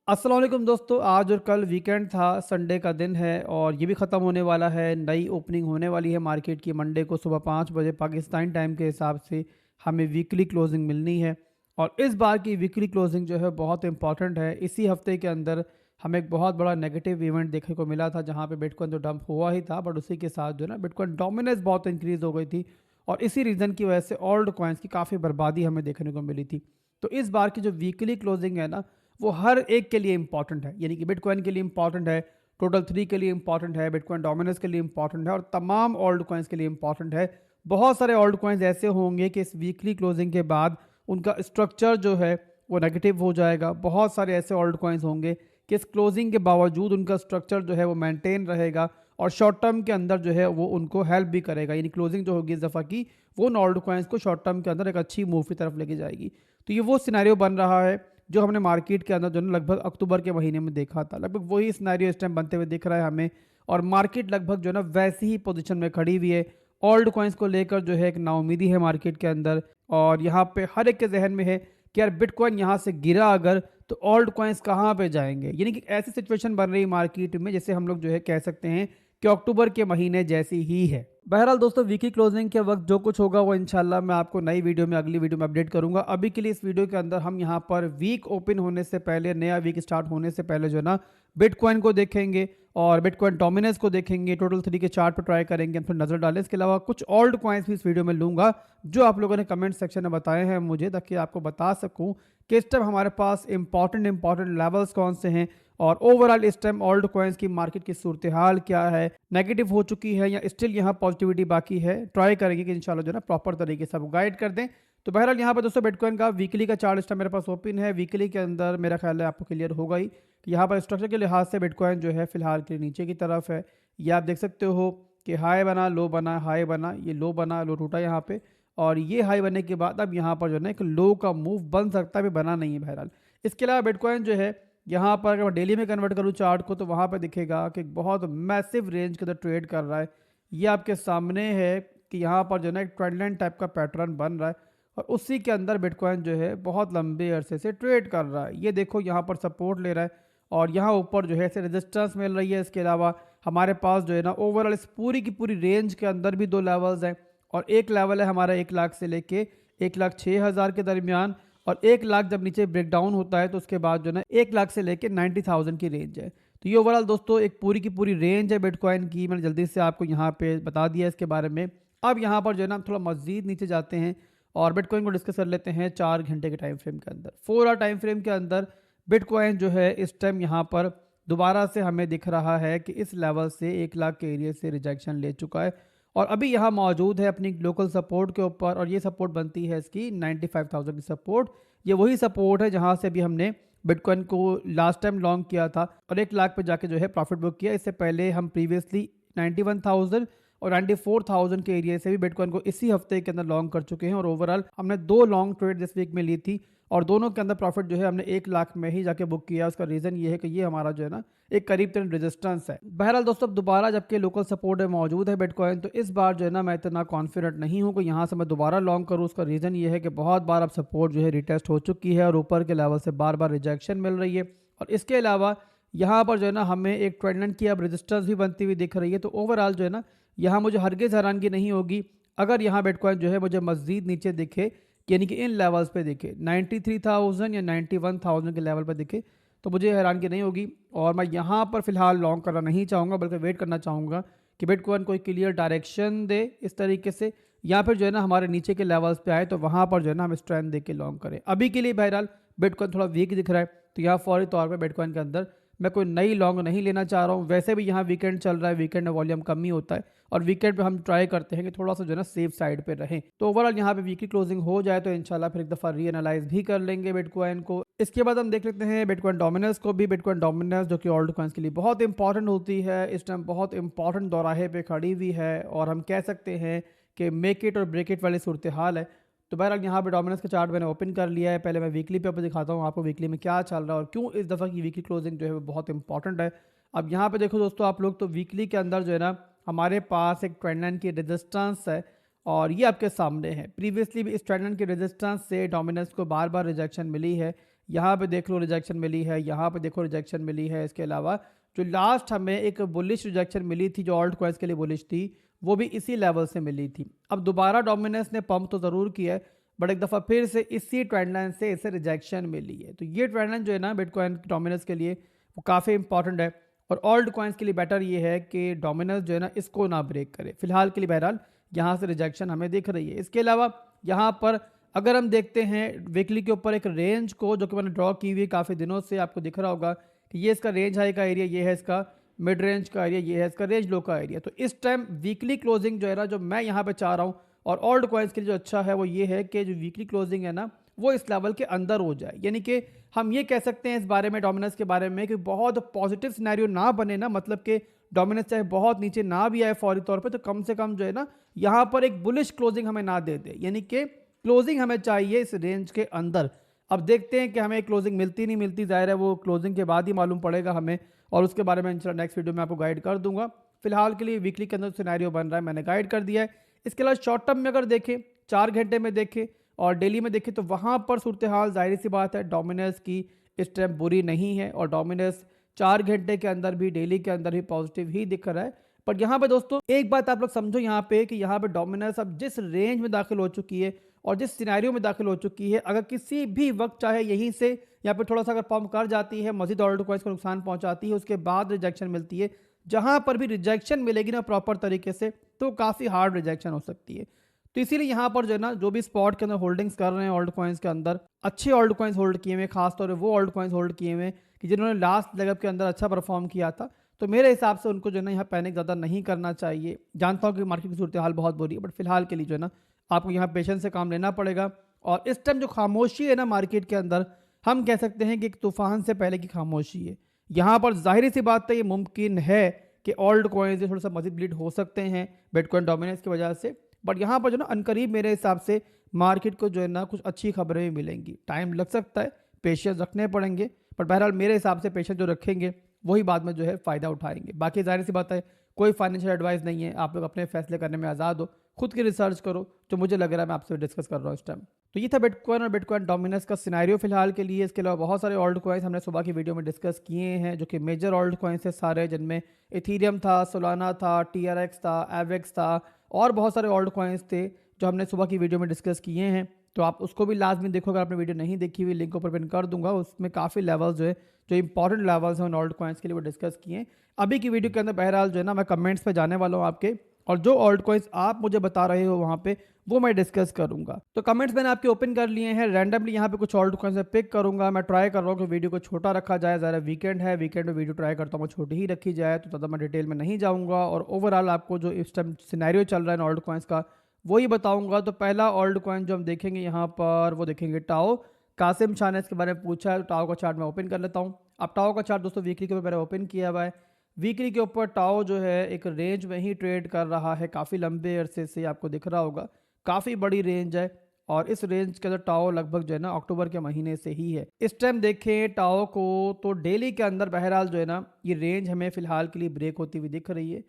अस्सलाम वालेकुम दोस्तों, आज और कल वीकेंड था, संडे का दिन है और ये भी ख़त्म होने वाला है। नई ओपनिंग होने वाली है मार्केट की। मंडे को सुबह 5 बजे पाकिस्तान टाइम के हिसाब से हमें वीकली क्लोजिंग मिलनी है और इस बार की वीकली क्लोजिंग जो है बहुत इंपॉर्टेंट है। इसी हफ्ते के अंदर हमें एक बहुत बड़ा नेगेटिव इवेंट देखने को मिला था, जहाँ पे बिटकॉइन तो डंप हुआ ही था, बट उसी के साथ जो है ना बिटकॉइन डोमिनेंस बहुत इंक्रीज़ हो गई थी और इसी रीज़न की वजह से ओल्ड कॉइन्स की काफ़ी बर्बादी हमें देखने को मिली थी। तो इस बार की जो वीकली क्लोजिंग है ना, वो हर एक के लिए इंपॉर्टेंट है। यानी कि बिटकॉइन के लिए इंपॉर्टेंट है, टोटल 3 के लिए इंपॉर्टेंट है, बिटकॉइन डोमिनेंस के लिए इंपॉर्टेंट है और तमाम ओल्ड कॉइन्स के लिए इंपॉर्टेंट है। बहुत सारे ओल्ड कॉइन्स ऐसे होंगे कि इस वीकली क्लोजिंग के बाद उनका स्ट्रक्चर जो है वो नेगेटिव हो जाएगा। बहुत सारे ऐसे ओल्ड कॉइन्स होंगे कि इस क्लोजिंग के बावजूद उनका स्ट्रक्चर जो है वो मेंटेन रहेगा और शॉर्ट टर्म के अंदर जो है वो उनको हेल्प भी करेगा। यानी क्लोजिंग जो होगी इस दफ़ा की, वो उन ओल्ड कॉइन्स को शॉर्ट टर्म के अंदर एक अच्छी मूव की तरफ लेके जाएगी। तो ये वो सिनेरियो बन रहा है जो हमने मार्केट के अंदर जो है लगभग अक्टूबर के महीने में देखा था। लगभग वही सिनेरियो इस टाइम बनते हुए दिख रहा है हमें और मार्केट लगभग जो है ना वैसी ही पोजीशन में खड़ी हुई है। ओल्ड कॉइन्स को लेकर जो है एक नाउमीदी है मार्केट के अंदर और यहाँ पे हर एक के जहन में है कि यार बिटकॉइन यहाँ से गिरा अगर तो ओल्ड कॉइन्स कहाँ पे जाएंगे। यानी कि ऐसी सिचुएशन बन रही है मार्केट में जैसे हम लोग जो है कह सकते हैं कि अक्टूबर के महीने जैसी ही है। बहरहाल दोस्तों, वीकली क्लोजिंग के वक्त जो कुछ होगा वो इंशाल्लाह मैं आपको नई वीडियो में अगली वीडियो में अपडेट करूंगा। अभी के लिए इस वीडियो के अंदर हम यहाँ पर वीक ओपन होने से पहले, नया वीक स्टार्ट होने से पहले जो है ना बिटकॉइन को देखेंगे और बिटकॉइन डोमिनेंस को देखेंगे, टोटल 3 के चार्ट पर ट्राई करेंगे, हम फिर नजर डालें। इसके अलावा कुछ ओल्ड कॉइन्स भी इस वीडियो में लूंगा जो आप लोगों ने कमेंट सेक्शन में बताए हैं मुझे, ताकि आपको बता सकूं कि इस टाइम हमारे पास इंपॉर्टेंट लेवल्स कौन से हैं और ओवरऑल इस टाइम ओल्ड कॉइन्स की मार्केट की सूरत हाल क्या है, नेगेटिव हो चुकी है या स्टिल यहाँ पॉजिटिविटी बाकी है। ट्राई करेंगे कि इंशाल्लाह जो है ना प्रॉपर तरीके से आपको गाइड कर दें। तो बहरहाल यहाँ पर दोस्तों बिटकॉइन का वीकली का चार्ट इस टाइम मेरे पास ओपन है। वीकली के अंदर मेरा ख्याल है आपको क्लियर होगा ही कि यहाँ पर स्ट्रक्चर के लिहाज से बिटकॉइन जो है फिलहाल के नीचे की तरफ है। ये आप देख सकते हो कि हाई बना, लो बना, हाई बना, ये लो बना, लो टूटा यहाँ पे और ये हाई बनने के बाद अब यहाँ पर जो है ना एक लो का मूव बन सकता है, अभी बना नहीं है बहरहाल। इसके अलावा बिटकॉइन जो है यहाँ पर अगर मैं डेली में कन्वर्ट करूँ चार्ट को तो वहाँ पर दिखेगा कि एक बहुत मैसिव रेंज के अंदर ट्रेड कर रहा है। ये आपके सामने है कि यहाँ पर जो है ना एक ट्रेंड लाइन टाइप का पैटर्न बन रहा है और उसी के अंदर बिटकॉइन जो है बहुत लंबे अरसे से ट्रेड कर रहा है। ये देखो यहाँ पर सपोर्ट ले रहा है और यहाँ ऊपर जो है ऐसे रेजिस्टेंस मिल रही है। इसके अलावा हमारे पास जो है ना ओवरऑल इस पूरी की पूरी रेंज के अंदर भी दो लेवल्स हैं और एक लेवल है हमारा 1 लाख से लेके 1,06,000 के दरमियान और 1 लाख जब नीचे ब्रेक डाउन होता है तो उसके बाद जो है ना 1 लाख से लेके 90,000 की रेंज है। तो ये ओवरऑल दोस्तों एक पूरी की पूरी रेंज है बिटकॉइन की। मैंने जल्दी से आपको यहाँ पे बता दिया इसके बारे में। अब यहाँ पर जो है ना थोड़ा मज़ीद नीचे जाते हैं और बिटकॉइन को डिस्कस कर लेते हैं 4 घंटे के टाइम फ्रेम के अंदर। 4 आवर टाइम फ्रेम के अंदर बिटकॉइन जो है इस टाइम यहाँ पर दोबारा से हमें दिख रहा है कि इस लेवल से 1 लाख के एरिया से रिजेक्शन ले चुका है और अभी यहाँ मौजूद है अपनी लोकल सपोर्ट के ऊपर और ये सपोर्ट बनती है इसकी 95,000 की सपोर्ट। ये वही सपोर्ट है जहाँ से भी हमने बिटकॉइन को लास्ट टाइम लॉन्ग किया था और 1 लाख पे जाके जो है प्रॉफिट बुक किया। इससे पहले हम प्रीवियसली 91,000 और 94,000 के एरिया से भी बिटकॉइन को इसी हफ्ते के अंदर लॉन्ग कर चुके हैं और ओवरऑल हमने 2 लॉन्ग ट्रेड दिस वीक में ली थी और दोनों के अंदर प्रॉफिट जो है हमने 1 लाख में ही जाके बुक किया। उसका रीज़न ये है कि ये हमारा जो है ना एक करीब तरीन रेजिस्टेंस है। बहरहाल दोस्तों, अब दोबारा जबकि लोकल सपोर्ट में मौजूद है बिटकॉइन, तो इस बार जो है ना मैं इतना कॉन्फिडेंट नहीं हूँ कि यहाँ से मैं दोबारा लॉन्ग करूँ। उसका रीज़न ये है कि बहुत बार अब सपोर्ट जो है रिटेस्ट हो चुकी है और ऊपर के लेवल से बार बार रिजेक्शन मिल रही है और इसके अलावा यहाँ पर जो है ना हमें एक ट्रेंड लाइन की अब रेजिस्टेंस भी बनती हुई दिख रही है। तो ओवरऑल जो है ना यहाँ मुझे हरगिज़ हैरानगी नहीं होगी अगर यहाँ बिटकॉइन जो है मुझे मज़ीद नीचे दिखे, यानी कि इन लेवल्स पे दिखे 93,000 या 91,000 के लेवल पर दिखे तो मुझे हैरानगी नहीं होगी और मैं यहाँ पर फिलहाल लॉन्ग करना नहीं चाहूँगा, बल्कि वेट करना चाहूँगा कि बिटकॉइन कोई क्लियर डायरेक्शन दे इस तरीके से या फिर जो है ना हमारे नीचे के लेवल्स पे आए तो वहाँ पर जो है ना हम स्ट्रेंथ दे के लॉन्ग करें। अभी के लिए बहरहाल बिटकॉइन थोड़ा वीक दिख रहा है तो यहाँ फौरी तौर पर बिटकॉइन के अंदर मैं कोई नई लॉन्ग नहीं लेना चाह रहा हूँ। वैसे भी यहाँ वीकेंड चल रहा है, वीकेंड में वॉल्यूम कम ही होता है और वीकेंड पे हम ट्राई करते हैं कि थोड़ा सा जो है ना सेफ साइड पे रहें। तो ओवरऑल यहाँ पे वीकली क्लोजिंग हो जाए तो इंशाल्लाह फिर एक दफ़ा रीएनालाइज भी कर लेंगे बिटकॉइन को। इसके बाद हम देख लेते हैं बिटकॉइन डोमिनेंस को भी। बिटकॉइन डोमिनेंस जो कि ओल्ड कॉइन्स के लिए बहुत इंपॉर्टेंट होती है, इस टाइम बहुत इंपॉर्टेंट दौराहे पे खड़ी हुई है और हम कह सकते हैं कि मेक इट और ब्रेक इट वाली सूरत हाल है। तो बहरहाल यहाँ पे डोमिनेंस का चार्ट मैंने ओपन कर लिया है। पहले मैं वीकली पे आपको दिखाता हूँ आपको वीकली में क्या चल रहा है और क्यों इस दफ़ा की वीकली क्लोजिंग जो है वो बहुत इंपॉर्टेंट है। अब यहाँ पे देखो दोस्तों आप लोग, तो वीकली के अंदर जो है ना हमारे पास एक ट्रेंड लाइन की रेजिस्टेंस है और ये आपके सामने है। प्रीवियसली भी इस ट्रेंड लाइन की रेजिस्टेंस से डोमिनेंस को बार बार रिजेक्शन मिली है। यहाँ पे देख लो रिजेक्शन मिली है, यहाँ पे देखो रिजेक्शन मिली है। इसके अलावा जो लास्ट हमें एक बुलिश रिजेक्शन मिली थी जो ऑल्ट कॉइन्स के लिए बुलिश थी, वो भी इसी लेवल से मिली थी। अब दोबारा डोमिनेंस ने पंप तो ज़रूर किया है, बट एक दफ़ा फिर से इसी ट्रेंड लाइन से इसे रिजेक्शन मिली है। तो ये ट्रेंड लाइन जो है ना बिटकॉइन डोमिनेंस के लिए वो काफ़ी इंपॉर्टेंट है, और ऑल्ट कॉइन्स के लिए बेटर ये है कि डोमिनेंस जो है ना इसको ना ब्रेक करे। फिलहाल के लिए बहरहाल यहाँ से रिजेक्शन हमें दिख रही है। इसके अलावा यहाँ पर अगर हम देखते हैं वीकली के ऊपर एक रेंज को जो कि मैंने ड्रॉ की हुई है काफ़ी दिनों से, आपको दिख रहा होगा कि ये इसका रेंज हाई का एरिया, ये है इसका मिड रेंज का एरिया, ये है इसका रेंज लो का एरिया। तो इस टाइम वीकली क्लोजिंग जो है ना, जो मैं यहाँ पे चाह रहा हूँ और ऑल्ट कॉइन्स के लिए जो अच्छा है वो ये है कि जो वीकली क्लोजिंग है ना वो इस लेवल के अंदर हो जाए। यानी कि हम ये कह सकते हैं इस बारे में, डोमिनेंस के बारे में, कि बहुत पॉजिटिव सिनेरियो ना बने ना, मतलब कि डोमिनेंस चाहे बहुत नीचे ना भी आए फौरी तौर पे, तो कम से कम जो है ना यहाँ पर एक बुलिश क्लोजिंग हमें ना दे दे। यानी कि क्लोजिंग हमें चाहिए इस रेंज के अंदर। अब देखते हैं कि हमें क्लोजिंग मिलती नहीं मिलती, जाहिर है वो क्लोजिंग के बाद ही मालूम पड़ेगा हमें, और उसके बारे में इंशाल्लाह नेक्स्ट वीडियो में आपको गाइड कर दूंगा। फिलहाल के लिए वीकली के अंदर सिनेरियो बन रहा है, मैंने गाइड कर दिया है। इसके अलावा शॉर्ट टर्म में अगर देखें, 4 घंटे में देखें और डेली में देखें, तो वहाँ पर सूरत हाल जाहिर सी बात है डोमिनेंस की इस टाइम बुरी नहीं है, और डोमिनेंस 4 घंटे के अंदर भी डेली के अंदर भी पॉजिटिव ही दिख रहा है। पर यहाँ पे दोस्तों एक बात आप लोग समझो यहाँ पे कि यहाँ पे डोमिनेंस अब जिस रेंज में दाखिल हो चुकी है और जिस सिनेरियो में दाखिल हो चुकी है, अगर किसी भी वक्त चाहे यहीं से यहाँ पे थोड़ा सा अगर पंप कर जाती है, मजीद ऑल्ट कॉइन्स को नुकसान पहुंचाती है, उसके बाद रिजेक्शन मिलती है, जहां पर भी रिजेक्शन मिलेगी ना प्रॉपर तरीके से, तो काफ़ी हार्ड रिजेक्शन हो सकती है। तो इसीलिए यहाँ पर जो है ना जो भी स्पॉट के अंदर होल्डिंग्स कर रहे हैं ऑल्ट कॉइन्स के अंदर, अच्छे ऑल्ट कॉइन्स होल्ड किए हुए, खासतौर पर वो ऑल्ट कॉइन्स होल्ड किए हुए कि जिन्होंने लास्ट लेग के अंदर अच्छा परफॉर्म किया था, तो मेरे हिसाब से उनको जो है ना यहाँ पैनिक ज़्यादा नहीं करना चाहिए। जानता हूँ कि मार्केट की सूरत हाल बहुत बुरी है, बट फिलहाल के लिए जो है ना आपको यहाँ पेशेंस से काम लेना पड़ेगा। और इस टाइम जो खामोशी है ना मार्केट के अंदर, हम कह सकते हैं कि एक तूफान से पहले की खामोशी है। यहाँ पर जाहिर सी बात है ये मुमकिन है कि ऑल्ट कॉइन्स थोड़ा सा मजीद ब्लीड हो सकते हैं बिटकॉइन डोमिनेंस की वजह से, बट यहाँ पर जो ना अनकरीब मेरे हिसाब से मार्केट को जो है ना कुछ अच्छी खबरें भी मिलेंगी। टाइम लग सकता है, पेशेंस रखने पड़ेंगे, पर बहरहाल मेरे हिसाब से पेशेंस जो रखेंगे वही बाद में जो है फ़ायदा उठाएंगे। बाकी जाहिर सी बात है कोई फाइनेंशियल एडवाइस नहीं है, आप लोग अपने फैसले करने में आज़ाद हो, खुद की रिसर्च करो, जो मुझे लग रहा है मैं आपसे डिस्कस कर रहा हूँ इस टाइम। तो ये था बिटकॉइन और बिटकॉइन डोमिनेंस का सिनेरियो फिलहाल के लिए। इसके अलावा बहुत सारे ऑल्ट कॉइन्स हमने सुबह की वीडियो में डिस्कस किए हैं, जो कि मेजर ऑल्ट कॉइन्स है सारे, जिनमें इथीरियम था, सोलाना था, TRX था, एवेक्स था, और बहुत सारे ऑल्ट कॉइन्स थे जो हमने सुबह की वीडियो में डिस्कस किए हैं। तो आप उसको भी लाजमी देखो, अगर आपने वीडियो नहीं देखी हुई लिंक ऊपर पिन कर दूंगा, उसमें काफ़ी लेवल्स जो है, जो इंपॉर्टेंट लेवल्स हैं उन ऑल्ट कॉइन्स के लिए वो डिस्कस किए हैं। अभी की वीडियो के अंदर बहरहाल जो है ना मैं कमेंट्स पे जाने वाला हूँ आपके, और जो ऑल्ट कॉइन्स आप मुझे बता रहे हो वहाँ पे वो मैं डिस्कस करूंगा। तो कमेंट्स मैंने आपके ओपन कर लिए हैं, रैंडमली यहाँ पे कुछ ऑल्ट कॉइन्स मैं पिक करूंगा। मैं ट्राई कर रहा हूँ कि वीडियो को छोटा रखा जाए, ज़रा वीकेंड है, वीकेंड में वीडियो ट्राई करता हूँ छोटी ही रखी जाए, तो ज़्यादा मैं डिटेल में नहीं जाऊँगा, और ओवरऑल आपको जो इस टाइम सिनेरियो चल रहा है ऑल्ट कॉइन्स का वही बताऊंगा। तो पहला ऑल्ट कॉइन जो हम देखेंगे यहाँ पर वो देखेंगे टाओ। कासिम शाह ने इसके बारे में पूछा है, तो टाओ का चार्ट मैं ओपन कर लेता हूँ। अब टाओ का चार्ट दोस्तों वीकली के ऊपर मैंने ओपन किया हुआ है। वीकली के ऊपर टाओ जो है एक रेंज में ही ट्रेड कर रहा है, काफ़ी लंबे अरसे से, आपको दिख रहा होगा काफ़ी बड़ी रेंज है, और इस रेंज के अंदर टाओ लगभग जो है ना अक्टूबर के महीने से ही है। इस टाइम देखें टाओ को तो डेली के अंदर बहरहाल जो है ना ये रेंज हमें फिलहाल के लिए ब्रेक होती हुई दिख रही है,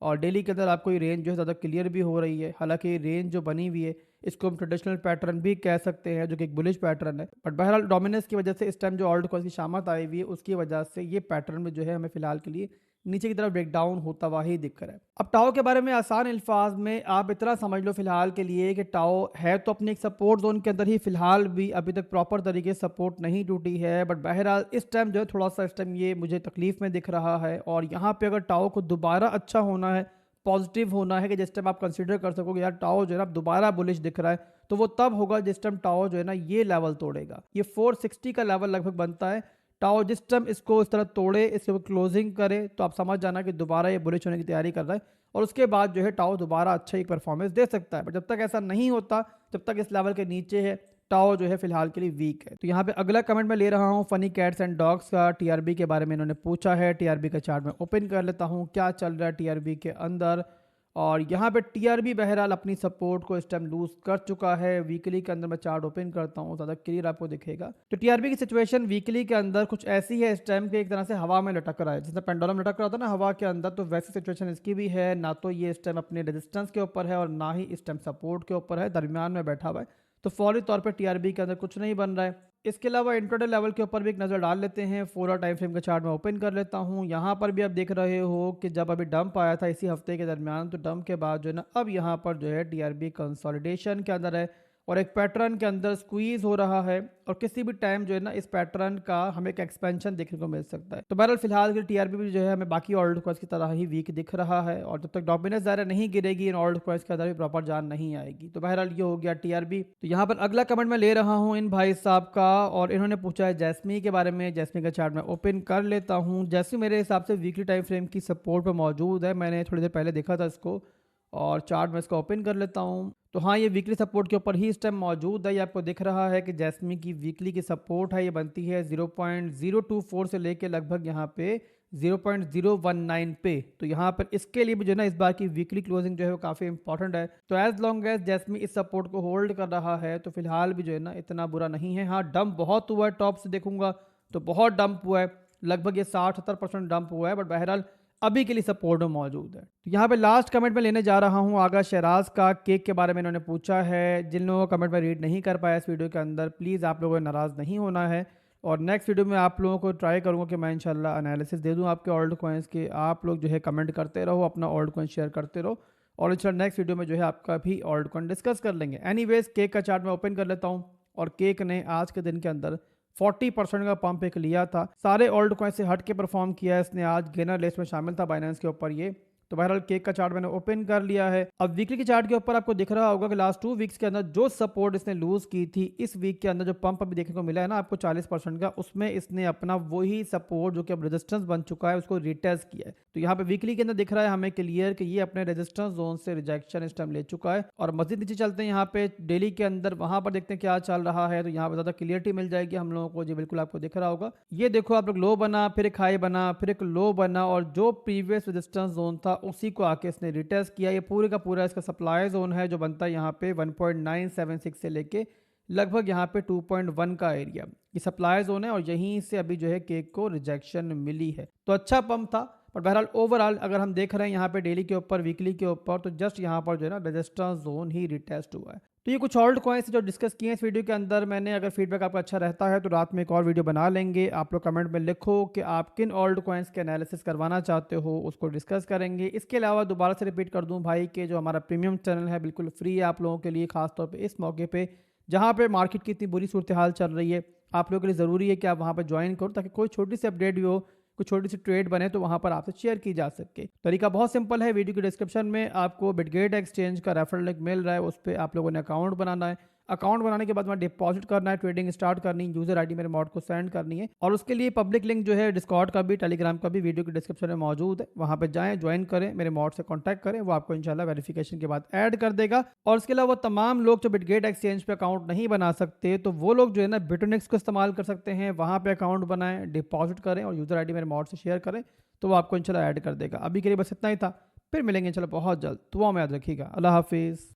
और डेली के अंदर आपको ये रेंज जो है ज़्यादा क्लियर भी हो रही है। हालांकि रेंज जो बनी हुई है इसको हम ट्रेडिशनल पैटर्न भी कह सकते हैं, जो कि एक बुलिश पैटर्न है, बट बहरहाल डोमिनेंस की वजह से इस टाइम जो ऑल्ट कॉइन्स की शामत आई हुई है उसकी वजह से ये पैटर्न में जो है हमें फिलहाल के लिए नीचे की तरफ ब्रेकडाउन होता हुआ ही दिख रहा है। अब टाओ के बारे में आसान अल्फाज में आप इतना समझ लो फिलहाल के लिए कि टाओ है तो अपनी एक सपोर्ट जोन के अंदर ही फिलहाल भी, अभी तक प्रॉपर तरीके से सपोर्ट नहीं टूटी है, बट बहरहाल इस टाइम जो है थोड़ा सा इस टाइम ये मुझे तकलीफ में दिख रहा है। और यहाँ पे अगर टाओ को दोबारा अच्छा होना है, पॉजिटिव होना है, कि जिस टाइम आप कंसीडर कर सकोगे यार टाओ जो है ना दोबारा बुलिश दिख रहा है, तो वो तब होगा जिस टाइम टाओ जो है ना ये लेवल तोड़ेगा। ये 460 का लेवल लगभग बनता है। टाओ जिस टाइम इसको इस तरह तोड़े, इसके ऊपर क्लोजिंग करे, तो आप समझ जाना कि दोबारा ये बुलिश होने की तैयारी कर रहा है, और उसके बाद जो है टाओ दोबारा अच्छा एक परफॉर्मेंस दे सकता है। बट जब तक ऐसा नहीं होता, जब तक इस लेवल के नीचे है, टाओ जो है फिलहाल के लिए वीक है। तो यहाँ पे अगला कमेंट मैं ले रहा हूँ फनी कैट्स एंड डॉग्स का। TRB के बारे में इन्होंने पूछा है। TRB का चार्ट में ओपन कर लेता हूँ, क्या चल रहा है TRB के अंदर। और यहाँ पे TRB बहरहाल अपनी सपोर्ट को इस टाइम लूज कर चुका है। वीकली के अंदर मैं चार्ट ओपन करता हूँ, ज़्यादा क्लियर आपको दिखेगा। तो TRB की सिचुएशन वीकली के अंदर कुछ ऐसी है इस टाइम के, एक तरह से हवा में लटक रहा है, जैसे पेंडुलम लटक रहा था ना हवा के अंदर, तो वैसी सिचुएशन इसकी भी है। ना तो ये इस टाइम अपने रेजिस्टेंस के ऊपर है और ना ही इस टाइम सपोर्ट के ऊपर है, दरमियान में बैठा हुआ है। तो फौरी तौर पर TRB के अंदर कुछ नहीं बन रहा है। इसके अलावा इंट्राडे लेवल के ऊपर भी एक नज़र डाल लेते हैं। 4 आवर टाइम फ्रेम का चार्ट मैं ओपन कर लेता हूँ। यहाँ पर भी आप देख रहे हो कि जब अभी डंप आया था इसी हफ्ते के दरमियान, तो डंप के बाद जो है ना अब यहाँ पर जो है टीआरबी कंसोलिडेशन के अंदर है और एक पैटर्न के अंदर स्क्वीज हो रहा है और किसी भी टाइम जो है ना इस पैटर्न का हमें एक एक्सपेंशन देखने को मिल सकता है। तो बहरहाल फिलहाल के टीआरबी भी जो है हमें बाकी ऑल्ट कॉइन्स की तरह ही वीक दिख रहा है और जब तक डोमिनेंस ज़्यादा नहीं गिरेगी इन ऑल्ट कॉइन्स के अंदर भी प्रॉपर जान नहीं आएगी। तो बहरहाल ये हो गया टीआरबी। तो यहाँ पर अगला कमेंट मैं ले रहा हूँ इन भाई साहब का और इन्होंने पूछा है जैस्मी के बारे में। जैस्मी का चार्ट मैं ओपन कर लेता हूँ। जैस्मी मेरे हिसाब से वीकली टाइम फ्रेम की सपोर्ट पर मौजूद है। मैंने थोड़ी देर पहले देखा था इसको और चार्ट मैं इसको ओपन कर लेता हूँ। तो हाँ, ये वीकली सपोर्ट के ऊपर ही इस टाइम मौजूद है। ये आपको दिख रहा है कि जैस्मी की वीकली की सपोर्ट है, ये बनती है 0.024 से लेके लगभग यहाँ पे 0.019 पे। तो यहाँ पर इसके लिए भी जो है ना इस बार की वीकली क्लोजिंग जो है वो काफ़ी इंपॉर्टेंट है। तो एज लॉन्ग एज जैस्मी इस सपोर्ट को होल्ड कर रहा है तो फिलहाल भी जो है ना इतना बुरा नहीं है। हाँ, डंप बहुत हुआ है, टॉप से देखूंगा तो बहुत डंप हुआ है, लगभग ये 60-70% डंप हुआ है, बट बहरहाल अभी के लिए सपोर्ट में मौजूद है। तो यहाँ पे लास्ट कमेंट में लेने जा रहा हूँ आगा शहराज का। केक के बारे में इन्होंने पूछा है। जिन लोगों का कमेंट मैं रीड नहीं कर पाया इस वीडियो के अंदर, प्लीज़ आप लोगों को नाराज़ नहीं होना है और नेक्स्ट वीडियो में आप लोगों को ट्राई करूँगा कि मैं इंशाल्लाह एनालिसिस दे दूँ आपके ओल्ड कॉइन्स के। आप लोग जो है कमेंट करते रहो, अपना ओल्ड कॉइन शेयर करते रहो और इंशाल्लाह नेक्स्ट वीडियो में जो है आपका भी ओल्ड कॉइन डिस्कस कर लेंगे। एनीवेज, केक का चार्ट मैं ओपन कर लेता हूँ और केक ने आज के दिन के अंदर 40% का पंप एक लिया था। सारे ओल्ड कॉइन से हट के परफॉर्म किया है इसने। आज गेनर लिस्ट में शामिल था बाइनेंस के ऊपर ये। तो बहरहाल केक का चार्ट मैंने ओपन कर लिया है। अब वीकली के चार्ट के ऊपर आपको दिख रहा होगा कि लास्ट 2 वीक्स के अंदर जो सपोर्ट इसने लूज की थी, इस वीक के अंदर जो पंप अभी देखने को मिला है ना आपको 40% का, उसमें इसने अपना वही सपोर्ट जो कि अब रेजिस्टेंस बन चुका है उसको रिटेस्ट किया है। तो यहाँ पे वीकली के अंदर दिख रहा है हमें क्लियर कि ये अपने रेजिस्टेंस जोन से रिजेक्शन इस टाइम ले चुका है। और मजीद नीचे चलते हैं यहाँ पे डेली के अंदर, वहां पर देखते हैं क्या चल रहा है। तो यहाँ पर ज्यादा क्लियरिटी मिल जाएगी हम लोगों को। जी बिल्कुल आपको दिख रहा होगा, ये देखो आप लोग, लो बना, फिर एक हाई बना, फिर एक लो बना और जो प्रीवियस रेजिस्टेंस जोन था उसी को आके इसने रिटेस्ट किया। ये पूरे का पूरा इसका सप्लाई जोन है जो बनता है यहाँ पे 1.976 से लेके लगभग यहाँ पे 2.1 का एरिया, ये सप्लाई जोन है और यहीं से अभी जो है केक को रिजेक्शन मिली है। तो अच्छा पंप था, पर बहरहाल ओवरऑल अगर हम देख रहे हैं यहाँ पे डेली के ऊपर, वीकली के ऊपर, तो जस्ट यहाँ पर जो है ना रेजिस्टेंस जोन ही रिटेस्ट हुआ है। तो ये कुछ ऑल्ट कॉइन्स जो डिस्कस किए हैं इस वीडियो के अंदर मैंने। अगर फीडबैक आपका अच्छा रहता है तो रात में एक और वीडियो बना लेंगे। आप लोग कमेंट में लिखो कि आप किन ऑल्ट कॉइन्स के एनालिसिस करवाना चाहते हो, उसको डिस्कस करेंगे। इसके अलावा दोबारा से रिपीट कर दूं भाई कि जो हमारा प्रीमियम चैनल है बिल्कुल फ्री है आप लोगों के लिए, खासतौर पर इस मौके पर जहाँ पे मार्केट की इतनी बुरी सूरत हाल चल रही है। आप लोगों के लिए ज़रूरी है कि आप वहाँ पर ज्वाइन करो ताकि कोई छोटी सी अपडेट भी हो, कुछ छोटी सी ट्रेड बने तो वहाँ पर आपसे शेयर की जा सके। तरीका बहुत सिंपल है, वीडियो के डिस्क्रिप्शन में आपको बिटगेट एक्सचेंज का रेफरल लिंक मिल रहा है, उस पर आप लोगों ने अकाउंट बनाना है। अकाउंट बनाने के बाद वहाँ डिपॉजिट करना है, ट्रेडिंग स्टार्ट करनी, यूजर आईडी मेरे मॉड को सेंड करनी है और उसके लिए पब्लिक लिंक जो है डिस्कॉर्ड का भी, टेलीग्राम का भी वीडियो के डिस्क्रिप्शन में मौजूद है। वहाँ पे जाएं, ज्वाइन करें, मेरे मॉड से कॉन्टैक्ट करें, वो आपको इंशाल्लाह वेरिफिकेशन के बाद ऐड कर देगा। और इसके अलावा तमाम लोग जो बिटगेट एक्सचेंज पे अकाउंट नहीं बना सकते तो वो लोग जो है ना बिटोनिक्स को इस्तेमाल कर सकते हैं। वहाँ पे अकाउंट बनाएं, डिपॉजिट करें और यूजर आईडी मेरे मॉड से शेयर करें तो वो आपको इंशाल्लाह ऐड कर देगा। अभी के लिए बस इतना ही था, फिर मिलेंगे इंशाल्लाह बहुत जल्द। दुआ में याद रखिएगा। अल्लाह हाफिज़।